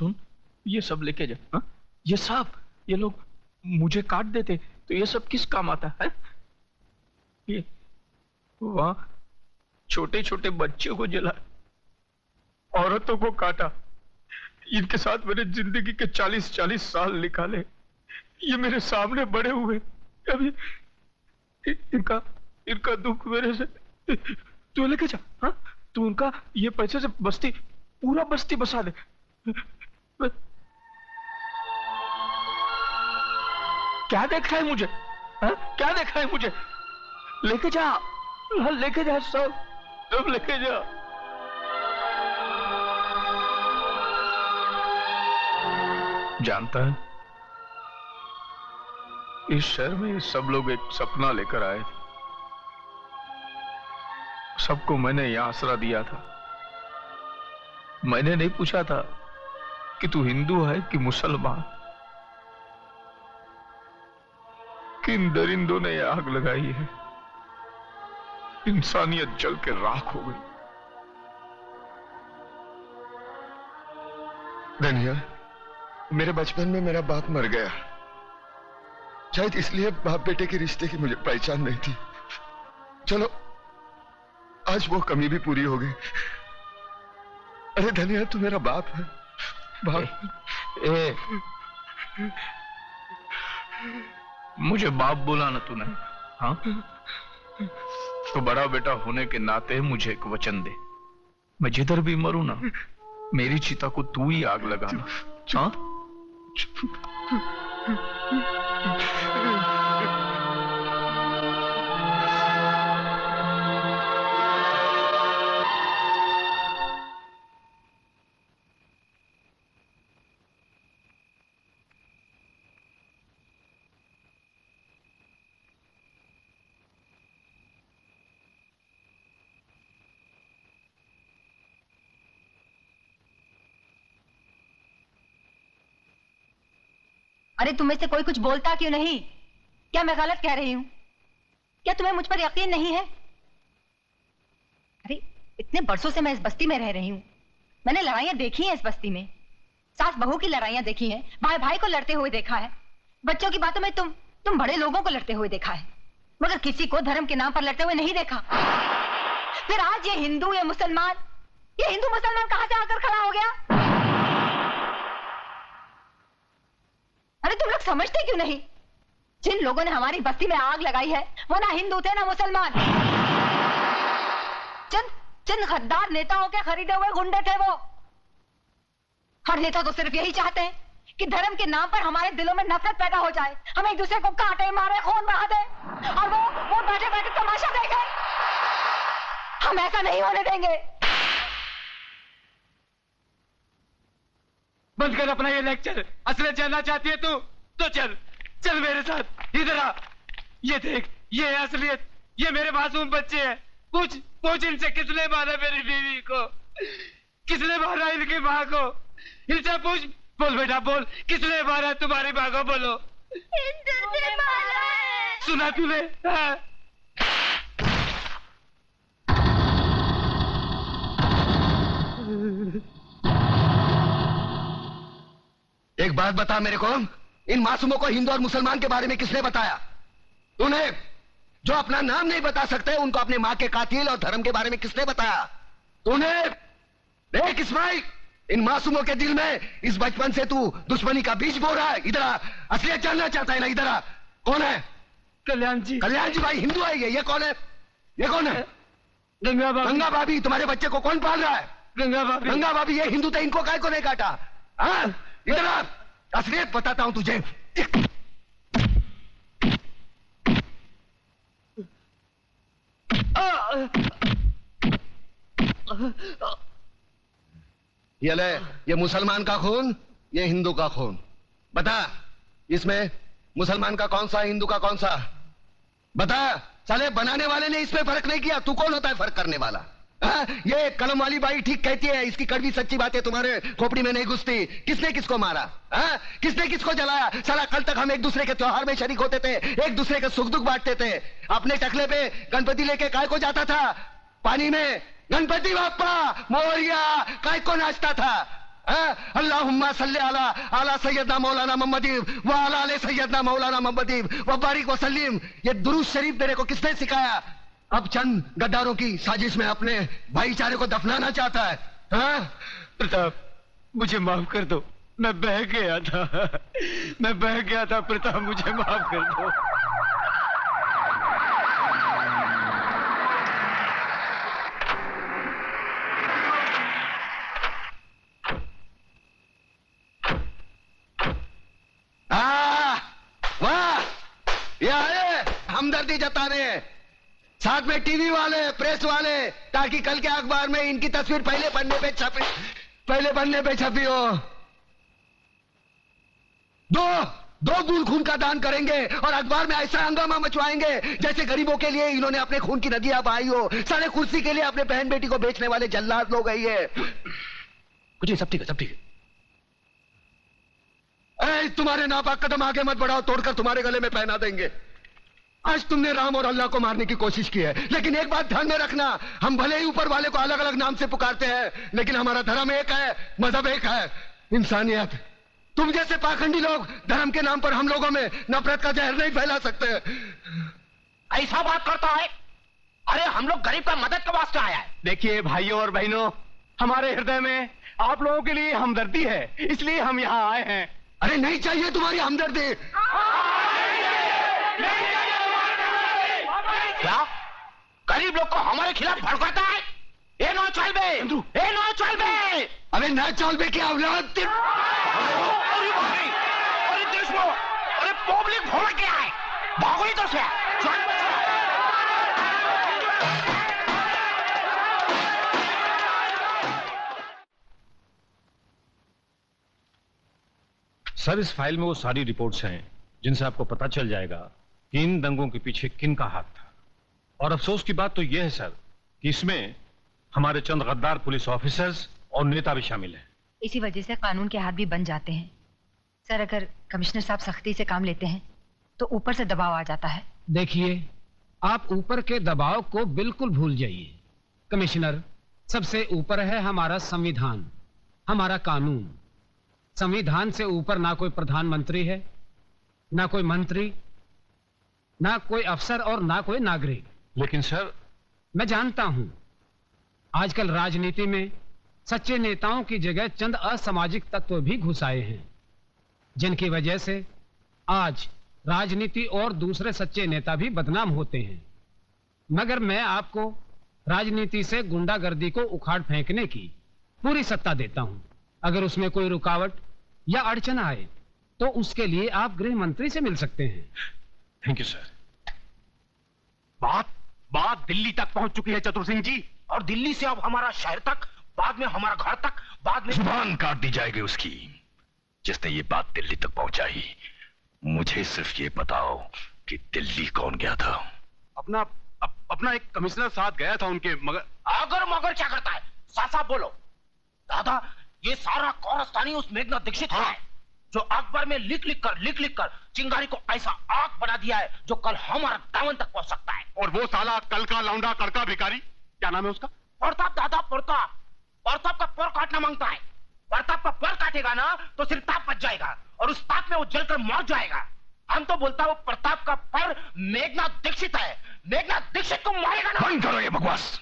सुन, ये सब लेके जा। हाँ, ये सब, ये लोग मुझे काट देते तो ये सब किस काम आता है? ये वहां छोटे छोटे बच्चों को जला, औरतों को काटा, इनके साथ मैंने जिंदगी के 40-40 साल निकाले। ये मेरे सामने बड़े हुए, अभी इनका दुख मेरे से तू लेके जा। हाँ, तू उनका ये पैसे से बस्ती, पूरा बस्ती बसा दे। क्या देखा है मुझे? हाँ, क्या देखा है मुझे? लेके जा, लेके जा, सब लेके जा। जानता है, इस शहर में सब लोग एक सपना लेकर आए थे। सबको मैंने यहां आसरा दिया था। मैंने नहीं पूछा था कि तू हिंदू है कि मुसलमान। किन दरिंदों ने यह आग लगाई है, इंसानियत जल के राख हो गई। धनिया, मेरे बचपन में मेरा बाप मर गया, शायद इसलिए बाप बेटे के रिश्ते की मुझे पहचान नहीं थी। चलो, आज वो कमी भी पूरी हो गई। अरे धनिया, तू मेरा बाप है, बाप। मुझे बाप बोला ना तूने? हाँ, तो बड़ा बेटा होने के नाते मुझे एक वचन दे, मैं जिधर भी मरूं ना, मेरी चिता को तू ही आग लगाना। हाँ? अरे तुम्हें से कोई कुछ बोलता क्यों नहीं? क्या मैं गलत कह रही हूं? क्या तुम्हें मुझ पर यकीन नहीं है? अरे इतने बरसों से मैं इस बस्ती में रह रही हूं, मैंने लड़ाइयां देखी हैं इस बस्ती में, सास बहू की लड़ाइयां देखी हैं, भाई भाई को लड़ते हुए देखा है, बच्चों की बातों में तुम बड़े लोगों को लड़ते हुए देखा है, मगर किसी को धर्म के नाम पर लड़ते हुए नहीं देखा। फिर आज ये हिंदू या मुसलमान, ये हिंदू मुसलमान कहां से आकर खड़ा हो गया? अरे तुम लोग समझते क्यों नहीं? जिन लोगों ने हमारी बस्ती में आग लगाई है वो ना हिंदू थे ना मुसलमान, चंद गद्दार नेताओं के खरीदे हुए गुंडे थे वो। हर नेता तो सिर्फ यही चाहते हैं कि धर्म के नाम पर हमारे दिलों में नफरत पैदा हो जाए, हम एक दूसरे को काटे मारे खून बहा दे और वो बैठे बैठे तमाशा देखे। हम ऐसा नहीं होने देंगे। बंद कर अपना ये लेक्चर। असलियत जानना चाहती है तू तो चल मेरे साथ, इधर आ। ये देख, ये है असलियत, ये मेरे मासूम बच्चे हैं। पूछ इनसे किसने मारा मेरी बीवी को, किसने मारा इनकी माँ को, इनसे पूछ। बोल बेटा बोल, किसने मारा तुम्हारी माँ को? बोलो। हिंदू ने मारा है। सुना तूने? हाँ। एक बात बता मेरे को, इन मासूमों को हिंदू और मुसलमान के बारे में किसने बताया? तूने? जो अपना नाम नहीं बता सकते उनको अपने मां के कातिल और धर्म के बारे में किसने बताया? तूने? देख इस्माइल, इन मासूमों के दिल में इस बचपन से तू दुश्मनी का बीज बो रहा है। इधर आ, असलियत जानना चाहता है ना? इधर आ। कौन है? कल्याण जी। कल्याण जी भाई हिंदू है ये कौन है? ये कौन है? गंगा भाभी। गंगा भाभी, तुम्हारे बच्चे को कौन पाल रहा है? गंगा भाभी। गंगा भाभी, ये हिंदू थे, इनको काय को नहीं काटा? हाँ, इधर आ, असलियत बताता हूं तुझे। ये ले, ये मुसलमान का खून, ये हिंदू का खून। बता, इसमें मुसलमान का कौन सा, हिंदू का कौन सा? बता। साले बनाने वाले ने इसमें फर्क नहीं किया, तू कौन होता है फर्क करने वाला? ये कलम वाली बाई ठीक कहती है, इसकी कड़वी सच्ची बातें तुम्हारे खोपड़ी में नहीं घुसती। किसने किसको मारा? किसने किसको जलाया? साला कल तक हम एक दूसरे के त्योहार में शरीक होते थे, एक दूसरे के सुख दुख बांटते थे। अपने टकले पे गणपति लेके काय को जाता था? पानी में गणपति बाप्पा मोरिया काय को नाचता था? अल्लाहुम्मा सल्ली अला अला सैयदना मौलाना मोहम्मदी व अला आले सैयदना मौलाना मोहम्मदी व बारिक व सल्लीम। ये दुरूद शरीफ तेरे को किसने सिखाया? अब चंद गद्दारों की साजिश में अपने भाईचारे को दफनाना चाहता है। प्रताप, मुझे माफ कर दो, मैं बह गया था प्रताप, मुझे माफ कर दो। वाह, ये आए हमदर्दी जताने, साथ में टीवी वाले, प्रेस वाले, ताकि कल के अखबार में इनकी तस्वीर पहले पन्ने पे छपी हो। दो बूंद खून का दान करेंगे और अखबार में ऐसा हंगामा मचवाएंगे जैसे गरीबों के लिए इन्होंने अपने खून की नदियां बहाई हो। साले कुर्सी के लिए अपने बहन बेटी को बेचने वाले जल्लाद लोग है ये। कुछ सब ठीक है। तुम्हारे नापाक कदम आगे मत बढ़ाओ, तोड़कर तुम्हारे गले में पहना देंगे। आज तुमने राम और अल्लाह को मारने की कोशिश की है, लेकिन एक बात ध्यान में रखना, हम भले ही ऊपर वाले को अलग अलग नाम से पुकारते हैं, लेकिन हमारा धर्म एक है, मजहब एक है, इंसानियत। तुम जैसे पाखंडी लोग धर्म के नाम पर हम लोगों में नफरत का जहर नहीं फैला सकते। ऐसा बात करता है? अरे हम लोग गरीब का मदद के वास्ते आया है। देखिए भाइयों और बहनों, हमारे हृदय में आप लोगों के लिए हमदर्दी है, इसलिए हम यहाँ आए हैं। अरे नहीं चाहिए तुम्हारी हमदर्दी। क्या गरीब लोग को हमारे खिलाफ भड़काता है? ए नो चल बे, अबे ना चल बे क्या औलाद। अरे दुश्मन, अरे पब्लिक भड़क गया है, भागो इधर से। सर, इस फाइल में वो सारी रिपोर्ट्स हैं जिनसे आपको पता चल जाएगा कि इन दंगों के पीछे किन का हाथ था। और अफसोस की बात तो यह है सर कि इसमें हमारे चंद गद्दार पुलिस ऑफिसर्स और नेता भी शामिल हैं। इसी वजह से कानून के हाथ भी बन जाते हैं। सर, अगर कमिश्नर साहब सख्ती से काम लेते हैं तो ऊपर से दबाव आ जाता है। देखिए, आप ऊपर के दबाव को बिल्कुल भूल जाइए। कमिश्नर, सबसे ऊपर है हमारा संविधान, हमारा कानून। संविधान से ऊपर ना कोई प्रधानमंत्री है, ना कोई मंत्री, ना कोई अफसर और ना कोई नागरिक। लेकिन सर, मैं जानता हूं आजकल राजनीति में सच्चे नेताओं की जगह चंद असामाजिक तत्व भी घुस आए हैं, जिनकी वजह से आज राजनीति और दूसरे सच्चे नेता भी बदनाम होते हैं। मगर मैं आपको राजनीति से गुंडागर्दी को उखाड़ फेंकने की पूरी सत्ता देता हूं। अगर उसमें कोई रुकावट या अड़चन आए तो उसके लिए आप गृह मंत्री से मिल सकते हैं। Thank you sir. बात दिल्ली तक पहुंच चुकी है चतुर सिंह जी, और दिल्ली से अब हमारा शहर तक, बाद में हमारा घर तक, बाद में जुबान काट दी जाएगी उसकी जिसने ये बात दिल्ली तक पहुंचाई। मुझे सिर्फ ये बताओ कि दिल्ली कौन गया था? अपना एक कमिश्नर साथ गया था उनके। मगर क्या करता है? साफ बोलो। दादा, ये सारा कौरस्तानी उस मेघना दीक्षित है जो अखबार में लिख लिख कर चिंगारी को ऐसा आग बना दिया है जो कल हमारा दामन तक पहुंच सकता है। और वो साला कल का लौंडा कड़का भिखारी, क्या नाम है उसका? प्रताप। दादा, प्रताप का पर काटना मांगता है। प्रताप का पर काटेगा ना तो सिर्फ ताप बच जाएगा और उस ताप में वो जलकर मर जाएगा। हम तो बोलता वो प्रताप का पर मेघना दीक्षित है, मेघना दीक्षित को मारेगा ना। बंद करो ये बकवास,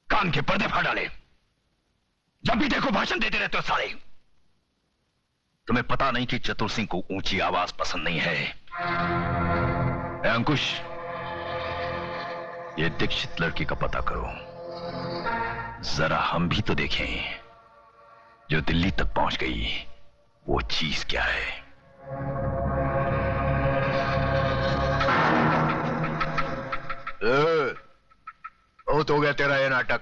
कान के पर्दे फाड़ डाले। जब भी देखो भाषण देते रहते हो साले। तुम्हें पता नहीं कि चतुर सिंह को ऊंची आवाज पसंद नहीं है? अंकुश, ये दीक्षित लड़की का पता करो, जरा हम भी तो देखें जो दिल्ली तक पहुंच गई वो चीज क्या है। बहुत हो गया तेरा ये नाटक,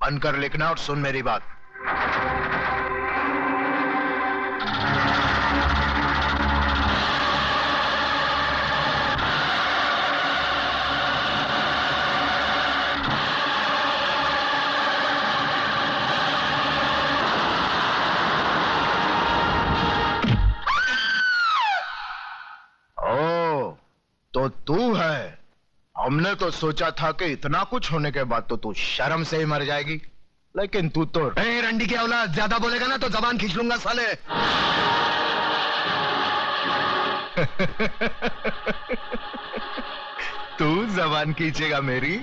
बंद कर लिखना और सुन मेरी बात। तो तू है। हमने तो सोचा था कि इतना कुछ होने के बाद तो तू शर्म से ही मर जाएगी, लेकिन तू तो ए रंडी की औलाद, ज्यादा बोलेगा ना तो जबान खींच लूंगा साले। तू जबान खींचेगा मेरी?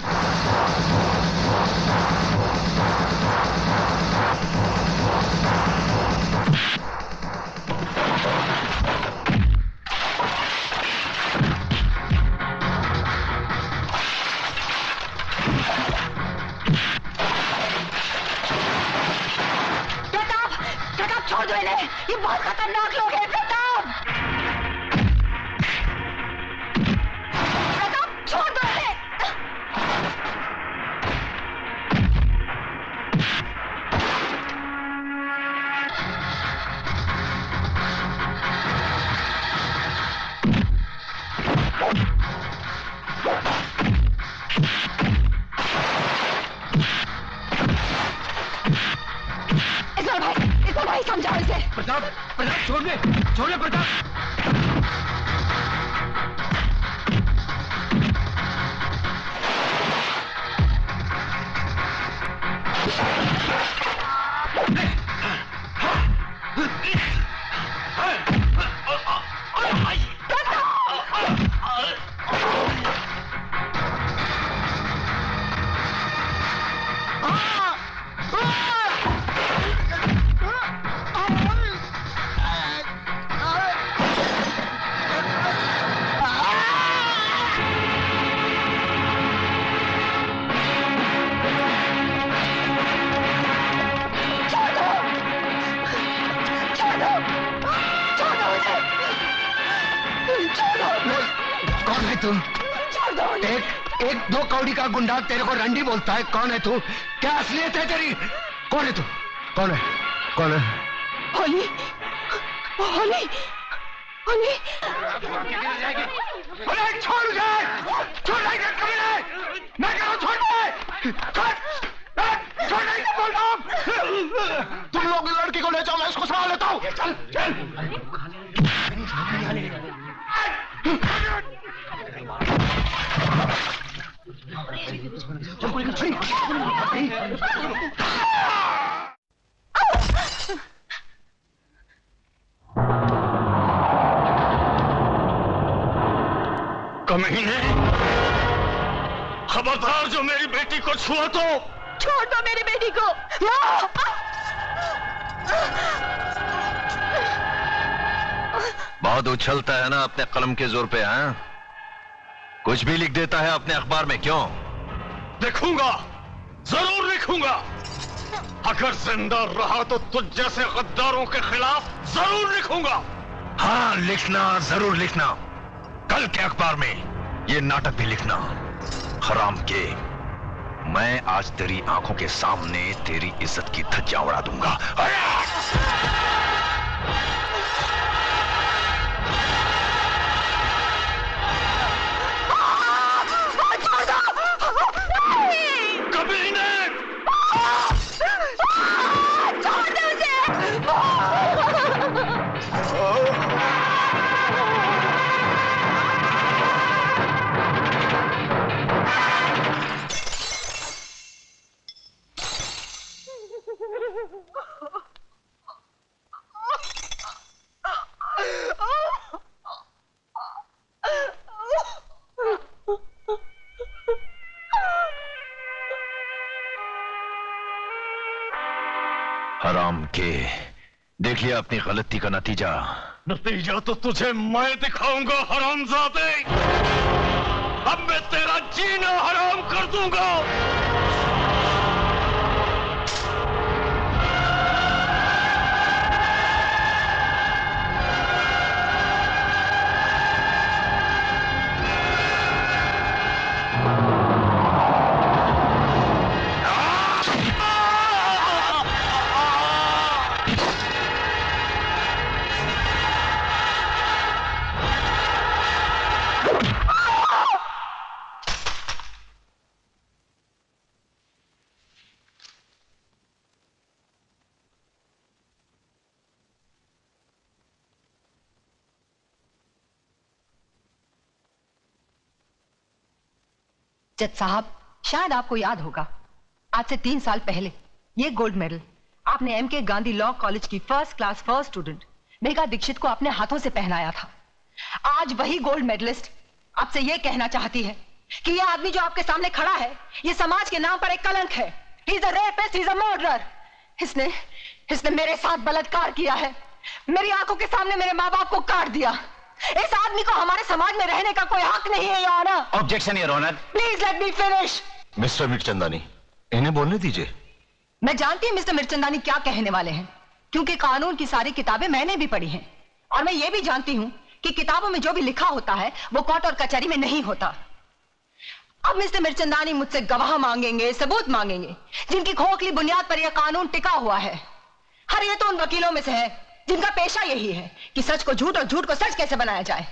प्रताप छोड़ दो इन्हें, ये बहुत खतरनाक लोग हैं। प्रताप छोड़ दो इन्हें। भाई समझाओ इसे। प्रताप छोड़ दे प्रताप। कौन है तू? एक दो कौड़ी का गुंडा तेरे को रंडी बोलता है। कौन है तू? क्या असलियत है तेरी? कौन है तू? कौन है? होली अरे छोड़ जाए, छोड़ जाएगा कभी नहीं। मैं कह रहा हूं छोड़ दे, छोड़ नहीं बोल रहा हूं। तुम लोग लड़की को ले जाओ, मैं इसको संभाल लेता हूं। चल कमीने, खबरदार जो मेरी बेटी को छुआ तो छोड़ दो मेरी बेटी को। बहुत उछलता है ना अपने कलम के जोर पे। हाँ, कुछ भी लिख देता है अपने अखबार में। क्यों? लिखूंगा, जरूर लिखूंगा। अगर जिंदा रहा तो तुझ जैसे गद्दारों के खिलाफ जरूर लिखूंगा। हाँ, लिखना, जरूर लिखना। कल के अखबार में ये नाटक भी लिखना। हराम के, मैं आज तेरी आंखों के सामने तेरी इज्जत की धज्जियां उड़ा दूंगा। कभी नहीं। छोड़ दो उसे। हराम के, देख लिया अपनी गलती का नतीजा। नतीजा तो तुझे मैं दिखाऊंगा हरामजादे। अब मैं तेरा जीना हराम कर दूंगा। जज साहब, शायद आपको याद होगा, आज से 3 साल पहले ये गोल्ड मेडल आपने एमके गांधी लॉ कॉलेज की first class first student Megha Dikshit को अपने हाथों से पहनाया था। आज वही गोल्ड मेडलिस्ट आपसे ये कहना चाहती है कि ये आदमी जो आपके सामने खड़ा है, ये समाज के नाम पर एक कलंक है। He is a rapist, he is a murderer। इसने मेरे साथ बलात्कार किया है, मेरी आंखों के सामने मेरे माँ बाप को काट दिया। इस आदमी को हमारे समाज में रहने का कोई हक नहीं है, your honour. Objection, your honour. Please let me finish. Mister Mirchandani, इन्हें बोलने दीजिए। मैं जानती हूँ मिस्टर मिर्चंदानी क्या कहने वाले हैं, क्योंकि कानून की सारी किताबें मैंने भी पढ़ी हैं, और मैं ये भी जानती हूँ कि किताबों में जो भी लिखा होता है वो कोर्ट और कचहरी में नहीं होता। अब मिस्टर मिर्चंदानी मुझसे गवाह मांगेंगे, सबूत मांगेंगे, जिनकी खोखली बुनियाद पर यह कानून टिका हुआ है। हर ये तो उन वकीलों में से है जिनका पेशा यही है कि सच को झूठ और झूठ को सच कैसे बनाया जाए।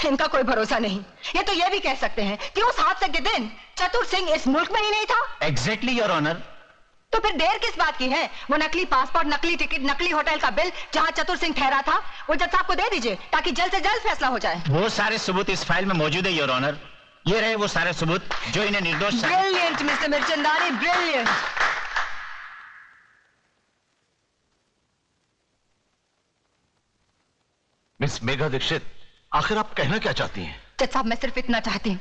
इनका कोई भरोसा नहीं। ये तो ये भी कह सकते हैं कि उस हादसे के दिन चतुर सिंह इस मुल्क में ही नहीं था। Exactly, your honour. तो फिर देर किस बात की है? वो नकली पासपोर्ट, नकली टिकट, नकली होटल का बिल जहां चतुर सिंह ठहरा था, वो जज साहब को दे दीजिए ताकि जल्द से जल्द फैसला हो जाए। वो सारे सबूत इस फाइल में मौजूद है, योर ऑनर। ये रहे वो सारे सबूत जो इन्हें निर्दोष। Brilliant mister Mirchandani, brilliant. Miss Megha Dikshit, आखिर आप कहना क्या चाहती हैं? जज साहब, मैं सिर्फ इतना चाहती हूँ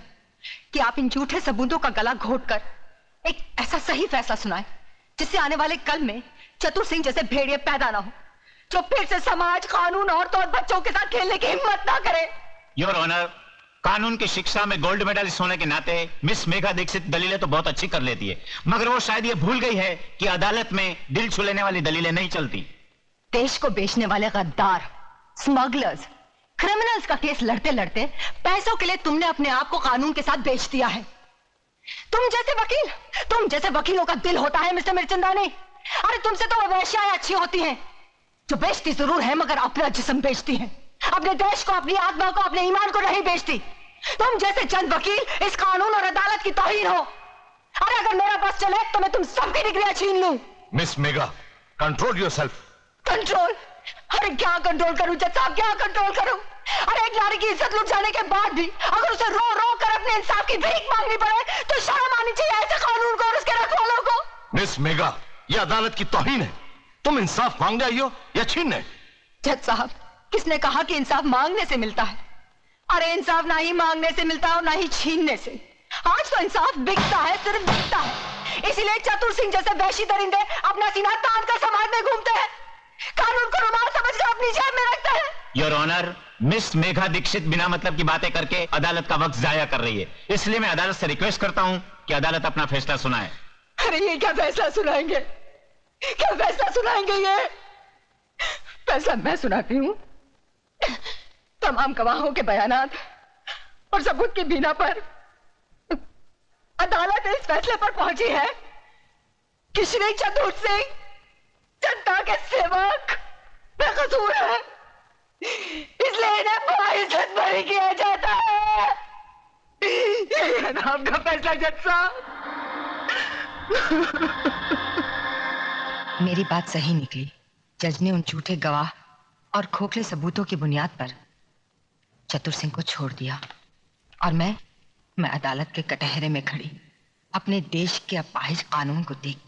कि आप इन झूठे सबूतों का गला घोटकर एक ऐसा सही फैसला सुनाएं जिससे आने वाले कल में चतुर सिंह जैसे भेड़िए पैदा ना हो, जो फिर से समाज, कानून, औरतों और बच्चों के साथ खेलने की हिम्मत ना करे। योर ऑनर, कानून की शिक्षा में गोल्ड मेडलिस्ट होने के नाते मिस मेघा दीक्षित दलीलें तो बहुत अच्छी कर लेती है, मगर वो शायद ये भूल गई है कि अदालत में दिल छू लेने वाली दलीलें नहीं चलती। देश को बेचने वाले गद्दार, स्मगलर्स, क्रिमिनल्स का केस लड़ते लड़ते पैसों के लिए तुमने अपने आप को कानून के साथ बेच दिया है। तुम जैसे वकीलों का दिल होता है मिस्टर मिर्चंदानी। अरे तुमसे तो वो वेश्याएं अच्छी होती हैं जो बेचती जरूर है मगर अपना जिस्म बेचती हैं, अपने देश को, अपनी आत्मा को, अपने ईमान को नहीं बेचती। तुम जैसे चंद वकील इस कानून और अदालत की तौहीन हो। अरे अगर मेरा बस चले तो मैं तुम सबकी डिग्रियां छीन लूं। Miss Megha, control yourself. Control? अरे क्या कंट्रोल करूं जज साहब, क्या कंट्रोल करूं? अरे एक नारी की इज्जत लुट जाने के बाद भी अगर उसे रो रो कर अपने इंसाफ की भीख मांगनी पड़े तो शर्म आनी चाहिए ऐसे कानून को और उसके रखवालों को। मिस मेघा, यह अदालत की तौहीन है। तुम इंसाफ मांगने आई हो या छीनने? जज साहब, किसने कहा कि इंसाफ मांगने से मिलता है? अरे इंसाफ ना ही मांगने से मिलता है और ना ही छीनने से। आज तो इंसाफ बिकता है, सिर्फ बिकता है। इसीलिए चतुर सिंह जैसे वैशी दरिंदे अपना सीना तान कर समाज में घूमते हैं, कानून को रुमाल समझकर अपनी जेब में रखते हैं। Your honour, miss Megha Dikshit बिना मतलब की बातें करके अदालत का वक्त जाया कर रही है, इसलिए मैं अदालत से रिक्वेस्ट करता हूं कि अदालत अपना फैसला सुनाए। अरे ये क्या फैसला सुनाएंगे? क्या फैसला सुनाएंगे? ये फैसला मैं सुनाती हूँ। तमाम गवाहों के बयानात और सबूत की बिना पर अदालत इस फैसले पर पहुंची है कि श्री चतुर सिंह जनता के सेवक बेकसूर है, इसलिए इन्हें बाइज्जत बरी किया जाता है। ये है ना आपका फैसला जज साहब? मेरी बात सही निकली। जज ने उन झूठे गवाह और खोखले सबूतों की बुनियाद पर चतुर सिंह को छोड़ दिया और मैं अदालत के कटहरे में खड़ी अपने देश के अपाहिज कानून को देखती